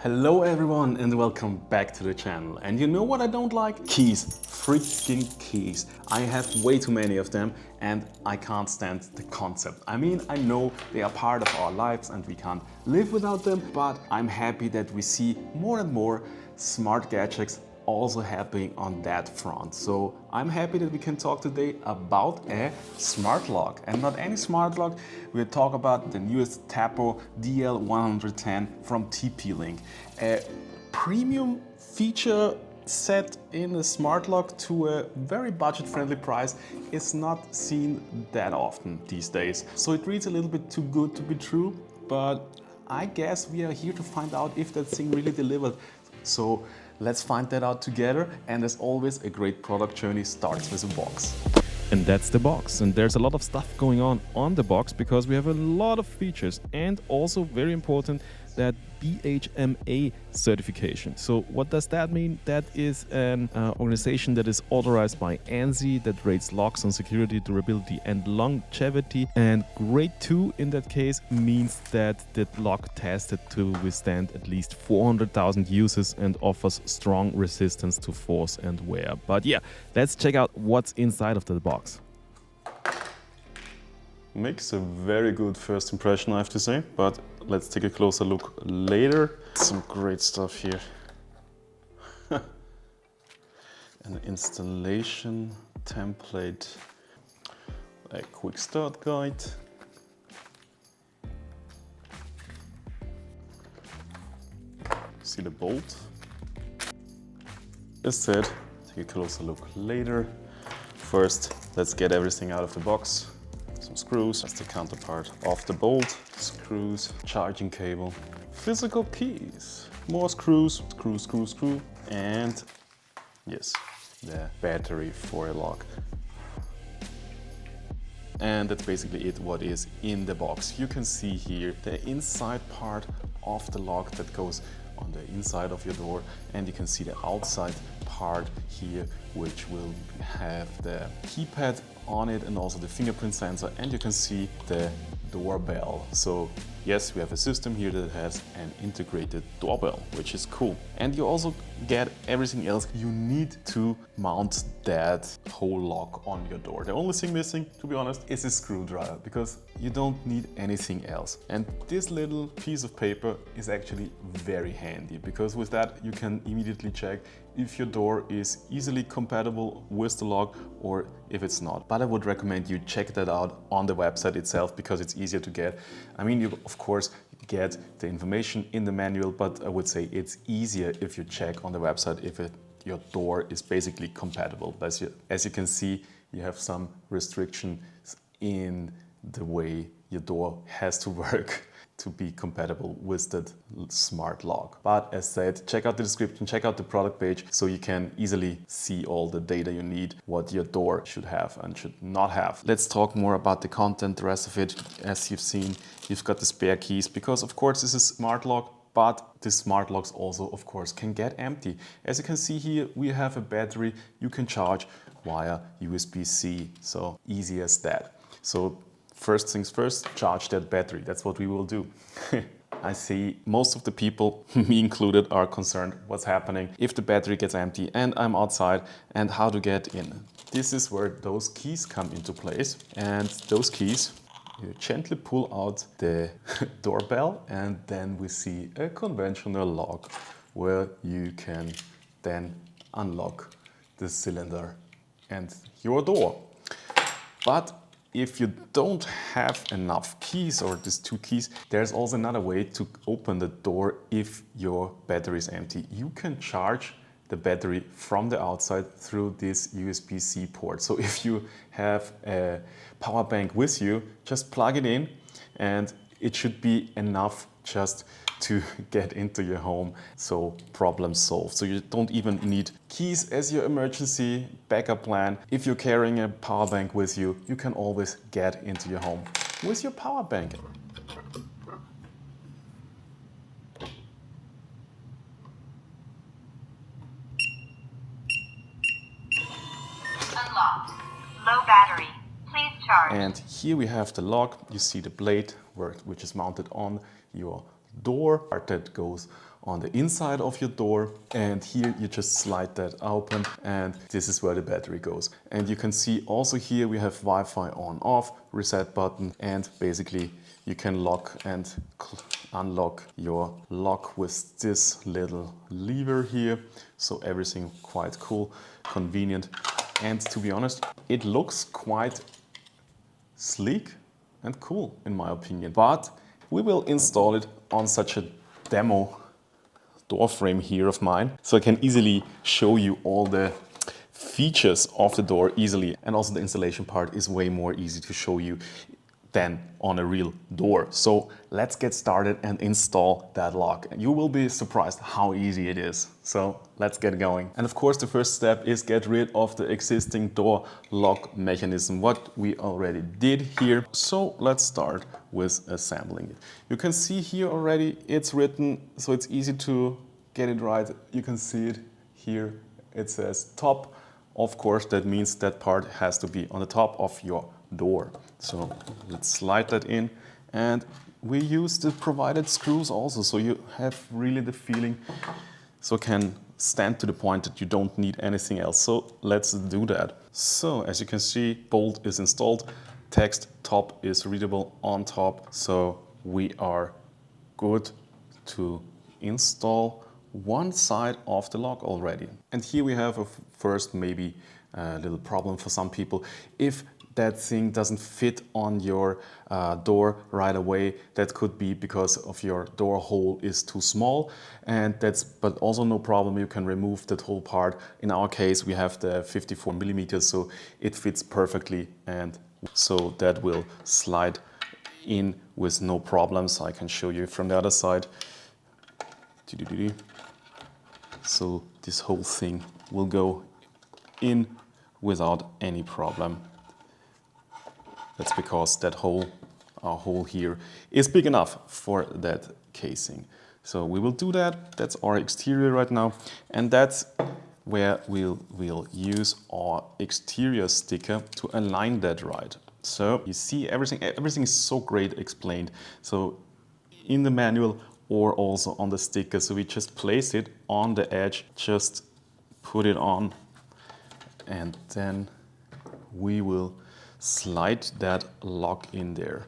Hello everyone and welcome back to the channel. And you know what I don't like? Keys. Freaking keys. I have way too many of them and I can't stand the concept. I mean, I know they are part of our lives and we can't live without them, but I'm happy that we see more and more smart gadgets also happening on that front. So I'm happy that we can talk today about a smart lock, and not any smart lock. We'll talk about the newest Tapo DL110 from TP-Link, a premium feature set in a smart lock to a very budget-friendly price is not seen that often these days. So it reads a little bit too good to be true, but I guess we are here to find out if that thing really delivered. So let's find that out together, and as always, a great product journey starts with a box. And that's the box, and there's a lot of stuff going on the box because we have a lot of features, and also very important, that BHMA certification. So what does that mean? That is an organization that is authorized by ANSI that rates locks on security, durability and longevity, and grade 2 in that case means that the lock tested to withstand at least 400,000 uses and offers strong resistance to force and wear. But yeah, let's check out what's inside of the box. Makes a very good first impression, I have to say, but let's take a closer look later. Some great stuff here. An installation template, a quick start guide, see the bolt. As said, take a closer look later. First, let's get everything out of the box. Some screws, that's the counterpart of the bolt, screws, charging cable, physical keys, more screws, screw, and yes, the battery for a lock. And that's basically it, what is in the box. You can see here the inside part of the lock that goes on the inside of your door, and you can see the outside part here, which will have the keypad on it and also the fingerprint sensor, and you can see the doorbell. So yes, we have a system here that has an integrated doorbell, which is cool. And you also get everything else you need to mount that whole lock on your door. The only thing missing, to be honest, is a screwdriver, because you don't need anything else. And this little piece of paper is actually very handy, because with that you can immediately check if your door is easily compatible with the lock or if it's not. But I would recommend you check that out on the website itself, because it's easier to get. I mean, you of course get the information in the manual, but I would say it's easier if you check on the website if your door is basically compatible. But as you can see, you have some restrictions in the way your door has to work to be compatible with that smart lock. But as said, check out the description, check out the product page, so you can easily see all the data you need, what your door should have and should not have. Let's talk more about the content, the rest of it. As you've seen, you've got the spare keys, because of course this is smart lock, but the smart locks also of course can get empty. As you can see here, we have a battery you can charge via USB-C, so easy as that. So first things first, charge that battery. That's what we will do. I see most of the people, me included, are concerned what's happening if the battery gets empty and I'm outside, and how to get in. This is where those keys come into place, and those keys, you gently pull out the doorbell, and then we see a conventional lock where you can then unlock the cylinder and your door. But if you don't have enough keys, or these two keys, there's also another way to open the door if your battery is empty. You can charge the battery from the outside through this USB-C port. So if you have a power bank with you, just plug it in and it should be enough just to get into your home. So problem solved. So you don't even need keys as your emergency backup plan. If you're carrying a power bank with you, you can always get into your home with your power bank. Unlocked. Low battery. Please charge. And here we have the lock. You see the blade which is mounted on your door that goes on the inside of your door, and here you just slide that open, and this is where the battery goes. And you can see also here we have Wi-Fi on off, reset button, and basically you can lock and unlock your lock with this little lever here. So everything quite cool, convenient, and to be honest, it looks quite sleek and cool in my opinion. But we will install it on such a demo door frame here of mine, so I can easily show you all the features of the door easily, and also the installation part is way more easy to show you than on a real door. So let's get started and install that lock. You will be surprised how easy it is. So let's get going. And of course the first step is get rid of the existing door lock mechanism, what we already did here. So let's start with assembling it. You can see here already it's written, so it's easy to get it right. You can see it here. It says top. Of course that means that part has to be on the top of your door. So let's slide that in, and we use the provided screws also, so you have really the feeling, so can stand to the point that you don't need anything else. So let's do that. So as you can see, bolt is installed, text top is readable on top, so we are good to install one side of the lock already. And here we have a first maybe a little problem for some people. If that thing doesn't fit on your door right away, that could be because of your door hole is too small, and but also no problem, you can remove that whole part. In our case we have the 54 millimeters, so it fits perfectly, and so that will slide in with no problems. I can show you from the other side. So this whole thing will go in without any problem. That's because that our hole here is big enough for that casing. So we will do that. That's our exterior right now. And that's where we'll use our exterior sticker to align that right. So you see everything is so great explained. So in the manual or also on the sticker. So we just place it on the edge, just put it on, and then we will slide that lock in there.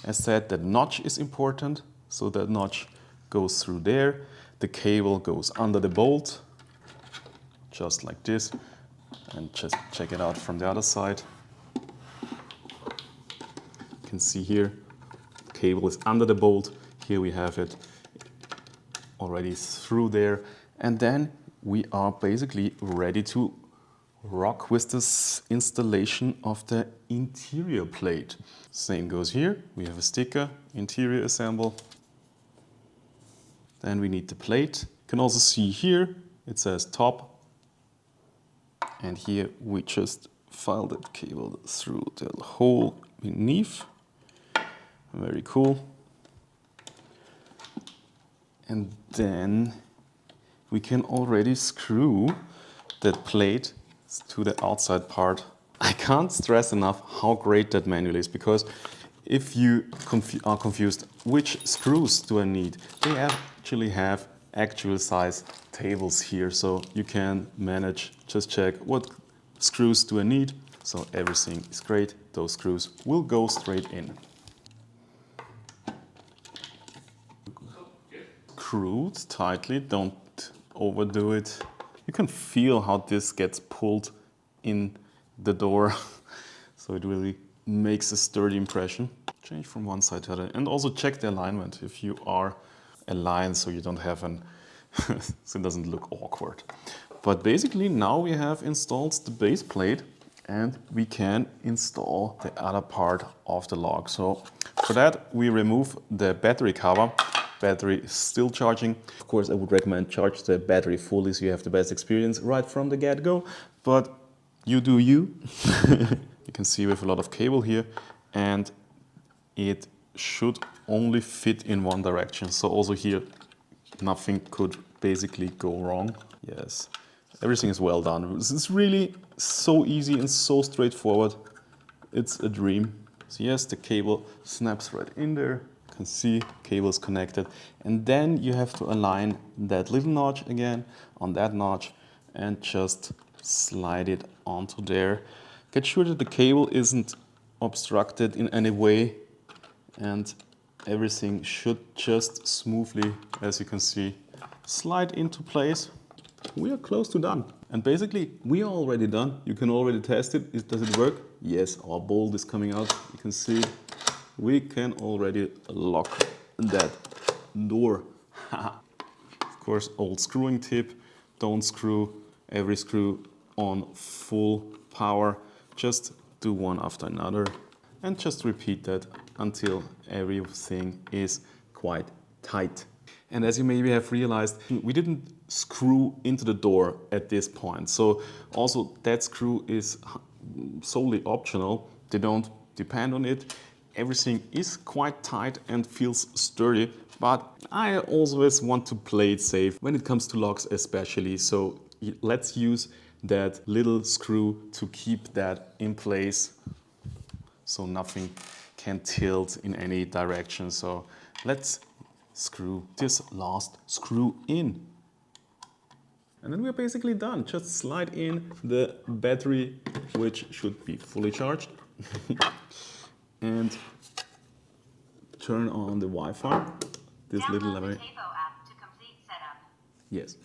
As said, the notch is important, so that notch goes through there. The cable goes under the bolt, just like this, and just check it out from the other side. You can see here, the cable is under the bolt. Here we have it already through there, and then we are basically ready to rock with this installation of the interior plate. Same goes here. We have a sticker, interior assemble. Then we need the plate. You can also see here, it says top. And here we just file that cable through the hole beneath. Very cool. And then we can already screw that plate to the outside part. I can't stress enough how great that manual is, because if you are confused which screws do I need, they actually have actual size tables here, so you can manage, just check what screws do I need. So everything is great, those screws will go straight in. Screwed tightly, don't overdo it. You can feel how this gets pulled in the door, so it really makes a sturdy impression. Change from one side to the other, and also check the alignment if you are aligned, so you don't have so it doesn't look awkward. But basically now we have installed the base plate, and we can install the other part of the lock. So for that we remove the battery cover. Battery is still charging. Of course, I would recommend charge the battery fully so you have the best experience right from the get-go, but you do you. You can see we have a lot of cable here, and it should only fit in one direction. So also here, nothing could basically go wrong. Yes, everything is well done. This is really so easy and so straightforward. It's a dream. So yes, the cable snaps right in there. You can see cables connected, and then you have to align that little notch again on that notch and just slide it onto there. Get sure that the cable isn't obstructed in any way, and everything should just smoothly, as you can see, slide into place. We are close to done. And basically, we are already done. You can already test it. Does it work? Yes, our bolt is coming out. You can see we can already lock that door. Of course, old screwing tip. Don't screw every screw on full power. Just do one after another and just repeat that until everything is quite tight. And as you maybe have realized, we didn't screw into the door at this point. So also that screw is solely optional. They don't depend on it. Everything is quite tight and feels sturdy, but I always want to play it safe when it comes to locks especially. So let's use that little screw to keep that in place so nothing can tilt in any direction. So let's screw this last screw in. And then we're basically done. Just slide in the battery, which should be fully charged. And turn on the Wi-Fi. This little Download the lever. Tapo app to complete setup. Yes.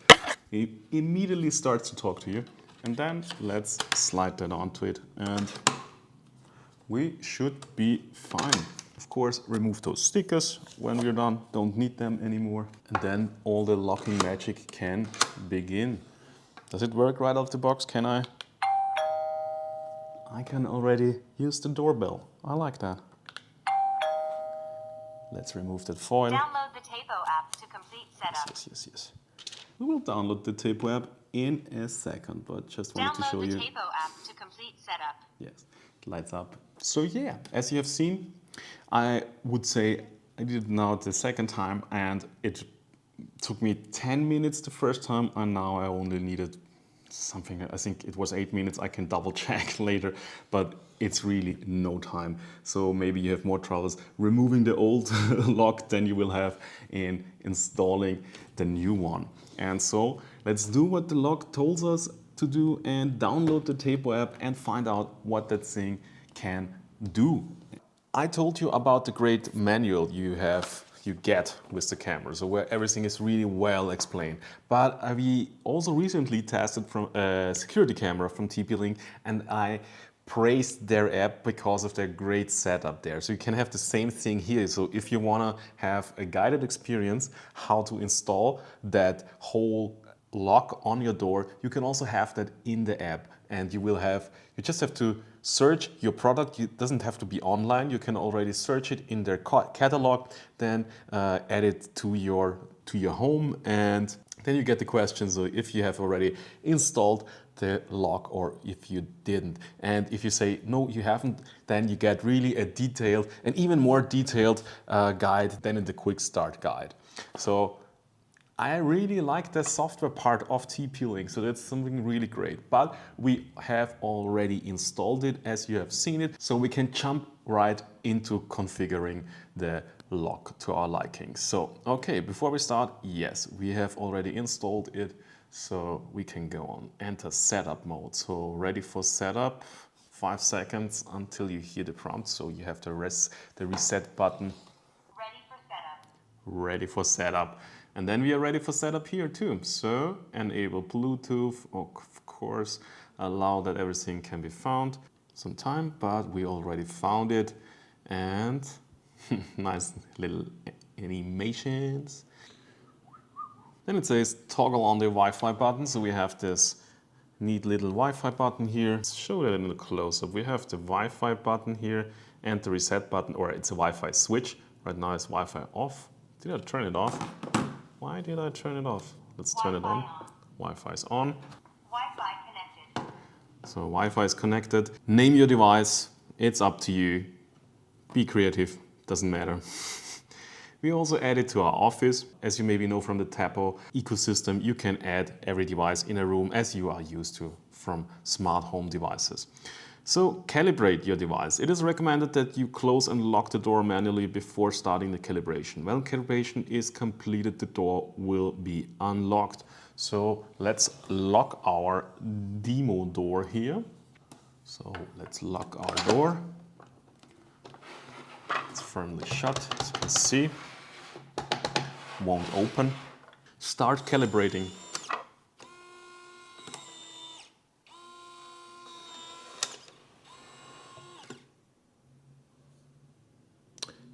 It immediately starts to talk to you. And then let's slide that onto it. And we should be fine. Of course, remove those stickers when we're done. Don't need them anymore. And then all the locking magic can begin. Does it work right off the box? Can I? I can already use the doorbell. I like that. Let's remove that foil. Download the Tapo app to complete setup. Yes. We will download the Tapo app in a second, but just wanted to show Download you. the Tapo app to complete setup. Yes, it lights up. So yeah, as you have seen, I would say I did it now the second time, and it took me 10 minutes the first time, and now I only needed something, I think it was 8 minutes. I can double check later, but it's really no time. So maybe you have more troubles removing the old lock than you will have in installing the new one. And so let's do what the lock told us to do and download the Tapo app and find out what that thing can do. I told you about the great manual you get with the camera, so where everything is really well explained. But we also recently tested from a security camera from TP-Link, and I praised their app because of their great setup there. So you can have the same thing here. So if you want to have a guided experience how to install that whole lock on your door, you can also have that in the app, and you just have to search your product. It doesn't have to be online. You can already search it in their catalog, then add it to your home, and then you get the question. So if you have already installed the lock or if you didn't. And if you say no, you haven't, then you get really a detailed and even more detailed guide than in the quick start guide. So I really like the software part of TP-Link, so that's something really great. But we have already installed it, as you have seen it, so we can jump right into configuring the lock to our liking. So, okay, before we start, yes, we have already installed it, so we can go on, enter setup mode. So ready for setup, 5 seconds until you hear the prompt. So you have the reset button. Ready for setup. Ready for setup. And then we are ready for setup here too. So enable Bluetooth, of course, allow that everything can be found. Some time, but we already found it. And nice little animations. Then it says toggle on the Wi-Fi button. So we have this neat little Wi-Fi button here. Let's show that in a close-up. We have the Wi-Fi button here and the reset button, or it's a Wi-Fi switch. Right now it's Wi-Fi off. Did I turn it off? Why did I turn it off? Let's turn it on. Wi-Fi is on. Wi-Fi connected. So Wi-Fi is connected. Name your device. It's up to you. Be creative. Doesn't matter. We also added to our office. As you maybe know from the Tapo ecosystem, you can add every device in a room as you are used to from smart home devices. So calibrate your device. It is recommended that you close and lock the door manually before starting the calibration. When calibration is completed, the door will be unlocked. So let's lock our demo door here. So let's lock our door. It's firmly shut, as you can see. Won't open. Start calibrating.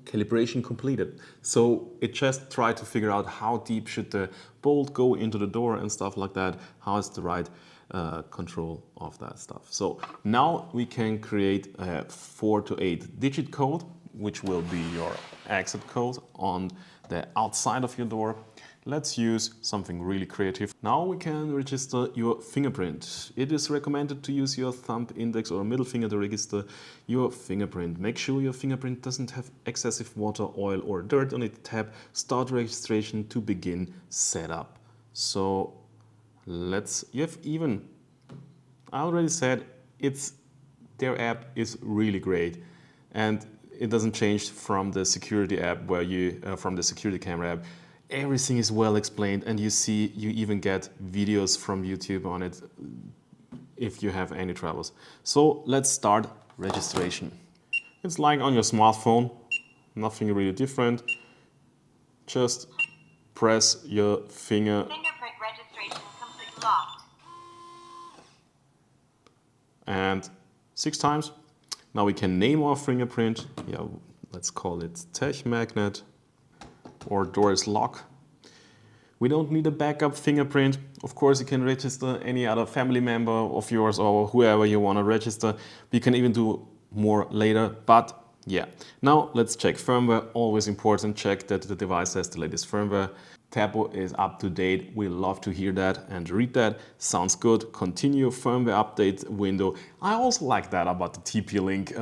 Calibration completed. So it just tried to figure out how deep should the bolt go into the door and stuff like that. How is the right control of that stuff. So now we can create a 4 to 8 digit code, which will be your exit code on the outside of your door. Let's use something really creative. Now we can register your fingerprint. It is recommended to use your thumb index or middle finger to register your fingerprint. Make sure your fingerprint doesn't have excessive water, oil or dirt on it. Tap Start Registration to begin setup. So I already said their app is really great, and it doesn't change from the security app from the security camera app. Everything is well explained, and you even get videos from YouTube on it if you have any troubles. So let's start registration. It's like on your smartphone, nothing really different. Just press your finger. Fingerprint registration complete. Locked. And 6 times. Now we can name our fingerprint. Yeah, let's call it Tech Magnet or Doors Lock. We don't need a backup fingerprint. Of course, you can register any other family member of yours or whoever you want to register. You can even do more later, but yeah. Now let's check firmware. Always important, check that the device has the latest firmware. Tapo is up to date. We love to hear that and read that. Sounds good. Continue firmware update window. I also like that about the TP-Link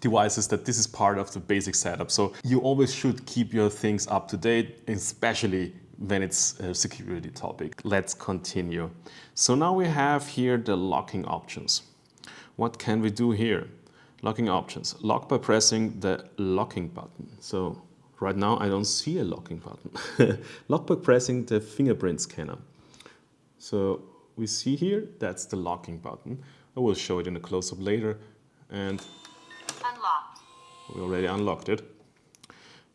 devices, that this is part of the basic setup. So you always should keep your things up to date, especially when it's a security topic. Let's continue. So now we have here the locking options. What can we do here? Locking options. Lock by pressing the locking button. So right now I don't see a locking button. Lock by pressing the fingerprint scanner. So we see here, that's the locking button. I will show it in a close-up later. And Unlocked. we already unlocked it.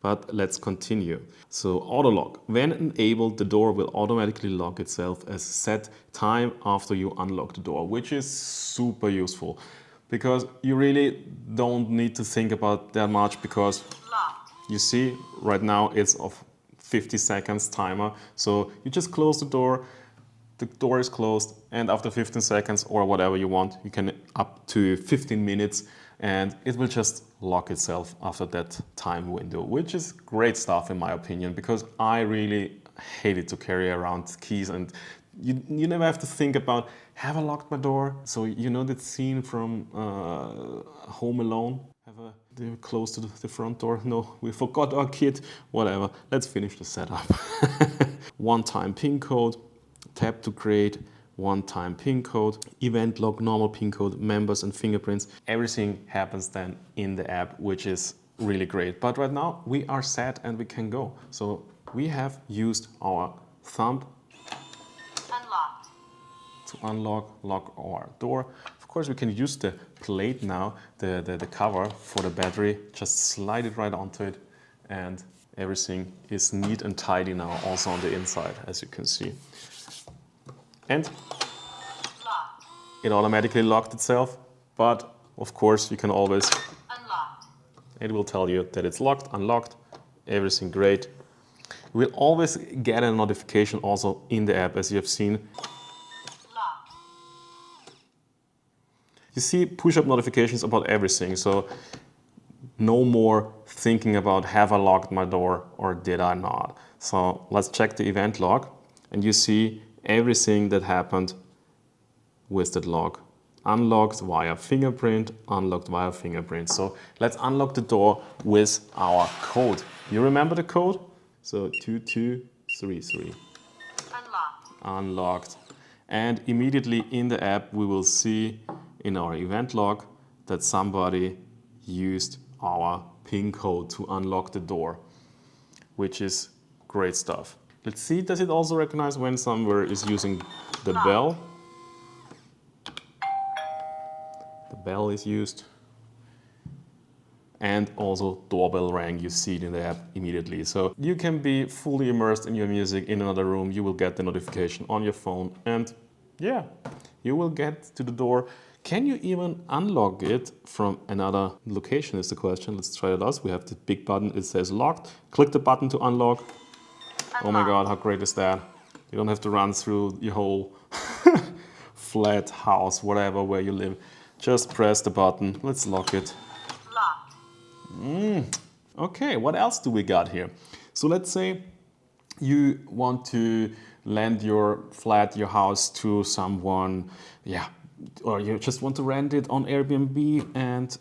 But let's continue. So AutoLock. When enabled, the door will automatically lock itself as set time after you unlock the door, which is super useful because you really don't need to think about that much, because Locked. you see right now it's of 50 seconds timer. So you just close the door is closed, and after 15 seconds or whatever you want, you can up to 15 minutes, and it will just lock itself after that time window, which is great stuff in my opinion, because I really hated to carry around keys, and you never have to think about, have I locked my door? So you know that scene from Home Alone? They're close to the front door. No, we forgot our kid. Whatever. Let's finish the setup. One-time pin code. Tap to create one-time pin code. Event log, normal pin code, members and fingerprints. Everything happens then in the app, which is really great. But right now we are set and we can go. So we have used our thumb Unlocked. to lock our door. Of course, we can use the plate now, the cover for the battery, just slide it right onto it, and everything is neat and tidy now, also on the inside, as you can see. And Locked. it automatically locked itself, but of course you can always, Unlocked. it will tell you that it's locked, unlocked, everything great. You will always get a notification also in the app, as you have seen. Locked. You see push-up notifications about everything, so no more thinking about, have I locked my door or did I not? So let's check the event log, and you see everything that happened with that log. Unlocked via fingerprint, unlocked via fingerprint. So let's unlock the door with our code. You remember the code? So 2233. Unlocked. Unlocked. And immediately in the app we will see in our event log that somebody used our PIN code to unlock the door, which is great stuff. Let's see, does it also recognize when somewhere is using the bell? The bell is used. And also doorbell rang, you see it in the app immediately. So you can be fully immersed in your music in another room, you will get the notification on your phone, and yeah, you will get to the door. Can you even unlock it from another location is the question. Let's try it out. We have the big button, it says locked. Click the button to unlock. Oh my God, how great is that? You don't have to run through your whole flat house, whatever, where you live. Just press the button, let's lock it. Locked. Okay, what else do we got here? So let's say you want to lend your flat, your house to someone, yeah, or you just want to rent it on Airbnb, and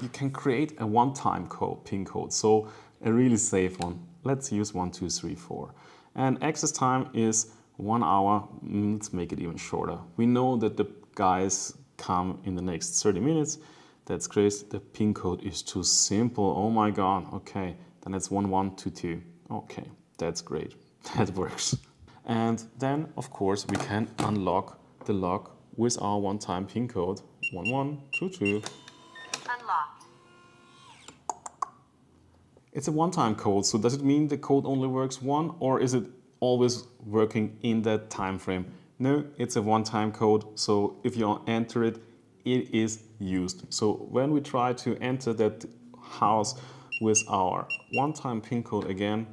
you can create a one-time code, PIN code, so a really safe one. Let's use 1, 2, 3, 4. And access time is 1 hour. Let's make it even shorter. We know that the guys come in the next 30 minutes. That's crazy. The PIN code is too simple. Oh my God. Okay, then it's 1122. Okay, that's great. That works. And then, of course, we can unlock the lock with our one-time PIN code 1122. Unlocked. It's a one-time code, so does it mean the code only works one, or is it always working in that time frame? No, it's a one-time code, so if you enter it, it is used. So when we try to enter that house with our one-time PIN code again,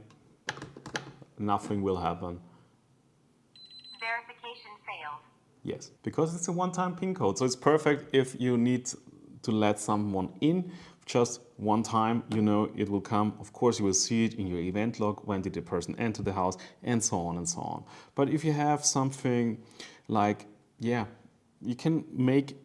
nothing will happen. Verification failed. Yes, because it's a one-time PIN code, so it's perfect if you need to let someone in just one time. You know it will come. Of course, you will see it in your event log. When did the person enter the house, and so on and so on. But if you have something like, yeah, you can make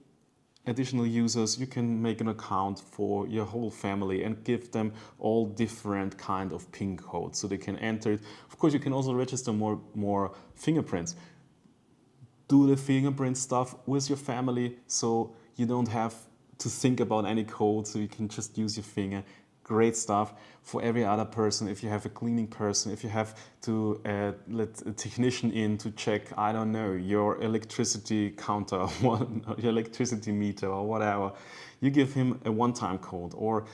additional users, you can make an account for your whole family and give them all different kind of PIN codes so they can enter it. Of course, you can also register more fingerprints. Do the fingerprint stuff with your family so you don't have to think about any code, so you can just use your finger. Great stuff for every other person. If you have a cleaning person, if you have to let a technician in to check, I don't know, your electricity counter, your electricity meter or whatever, you give him a one-time code. Or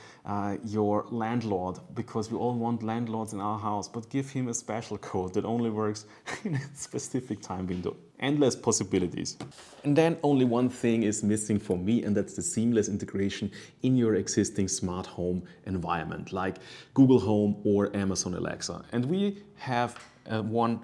your landlord, because we all want landlords in our house, but give him a special code that only works in a specific time window. Endless possibilities. And then only one thing is missing for me, and that's the seamless integration in your existing smart home environment, like Google Home or Amazon Alexa. And we have one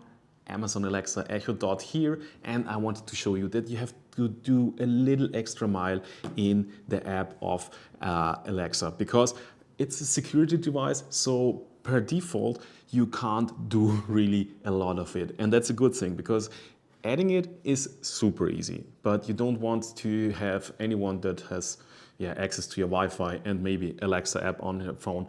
Amazon Alexa Echo Dot here, and I wanted to show you that you have to do a little extra mile in the app of Alexa, because it's a security device, so per default you can't do really a lot of it. And that's a good thing, because adding it is super easy, but you don't want to have anyone that has access to your Wi-Fi and maybe Alexa app on your phone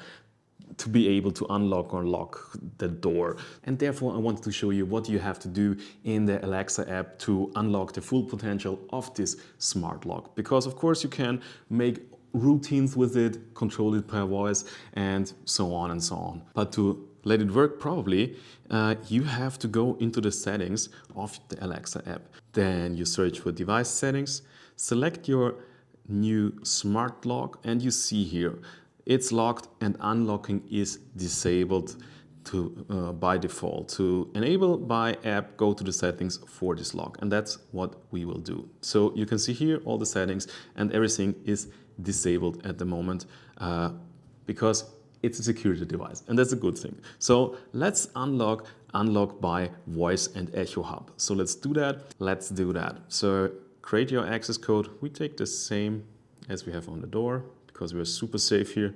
to be able to unlock or lock the door. And therefore I wanted to show you what you have to do in the Alexa app to unlock the full potential of this smart lock. Because of course you can make routines with it, control it per voice, and so on and so on. But to let it work properly, you have to go into the settings of the Alexa app. Then you search for device settings, select your new smart lock, and you see here it's locked and unlocking is disabled by default. To enable by app, go to the settings for this lock, and that's what we will do. So you can see here all the settings, and everything is disabled at the moment because it's a security device, and that's a good thing. So let's unlock by voice and Echo Hub. So let's do that. So create your access code. We take the same as we have on the door because we're super safe here.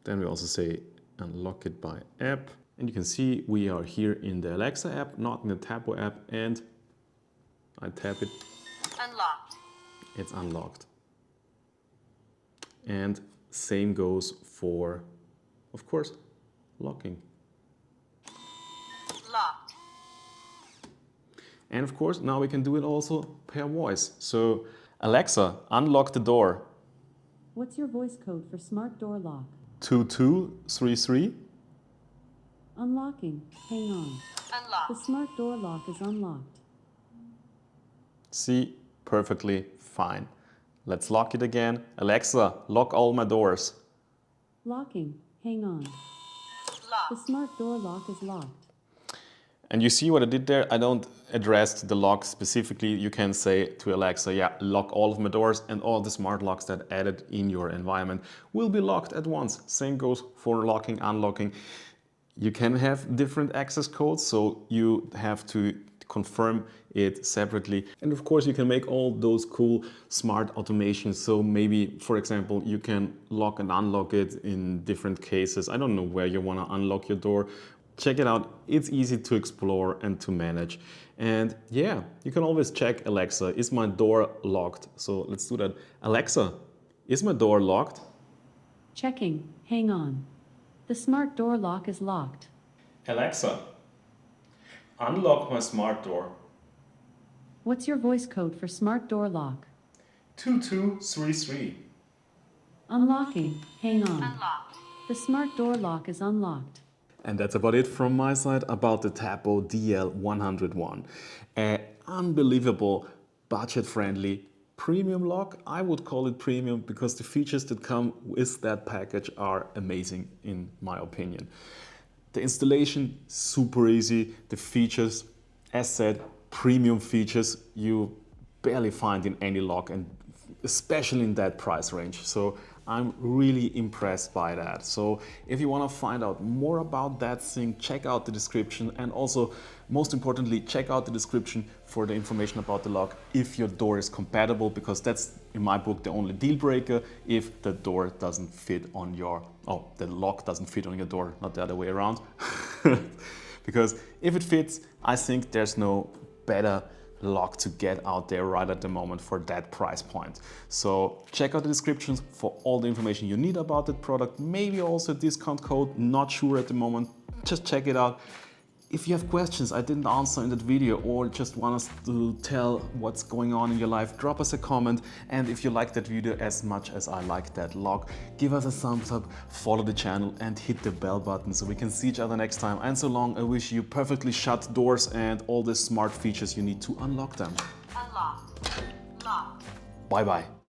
Then we also say unlock it by app. And you can see we are here in the Alexa app, not in the Tapo app, and I tap it. Unlocked. It's unlocked. And same goes for, of course, locking. Locked. And of course, now we can do it also per voice. So Alexa, unlock the door. What's your voice code for smart door lock? 2233. Unlocking. Hang on. The Unlocked. smart door lock is unlocked. See, perfectly fine. Let's lock it again. Alexa, lock all my doors. Locking. Hang on. The Locked. smart door lock is locked. And you see what I did there? I don't address the lock specifically. You can say to Alexa, yeah, lock all of my doors, and all the smart locks that added in your environment will be locked at once. Same goes for locking, unlocking. You can have different access codes, so you have to confirm it separately. And of course, you can make all those cool smart automations. So maybe, for example, you can lock and unlock it in different cases. I don't know where you want to unlock your door. Check it out. It's easy to explore and to manage. And yeah, you can always check Alexa, is my door locked? So let's do that. Alexa, is my door locked? Checking. Hang on. The smart door lock is locked. Alexa, unlock my smart door. What's your voice code for smart door lock? 2233. Unlocking. Hang on. Unlocked. The smart door lock is unlocked. And that's about it from my side about the Tapo DL110. An unbelievable, budget-friendly premium lock. I would call it premium because the features that come with that package are amazing in my opinion. The installation, super easy. The features, as said, premium features you barely find in any lock, and especially in that price range. So I'm really impressed by that. So if you want to find out more about that thing, check out the description, and also most importantly, check out the description for the information about the lock if your door is compatible, because that's in my book the only deal breaker if the door doesn't fit on your, the lock doesn't fit on your door, not the other way around. Because if it fits, I think there's no better lock to get out there right at the moment for that price point. So check out the descriptions for all the information you need about that product, maybe also a discount code, not sure at the moment, just check it out. If you have questions I didn't answer in that video, or just want us to tell what's going on in your life, drop us a comment. And if you like that video as much as I like that lock, give us a thumbs up, follow the channel and hit the bell button so we can see each other next time. And so long, I wish you perfectly shut doors and all the smart features you need to unlock them. Unlocked. Locked. Bye bye.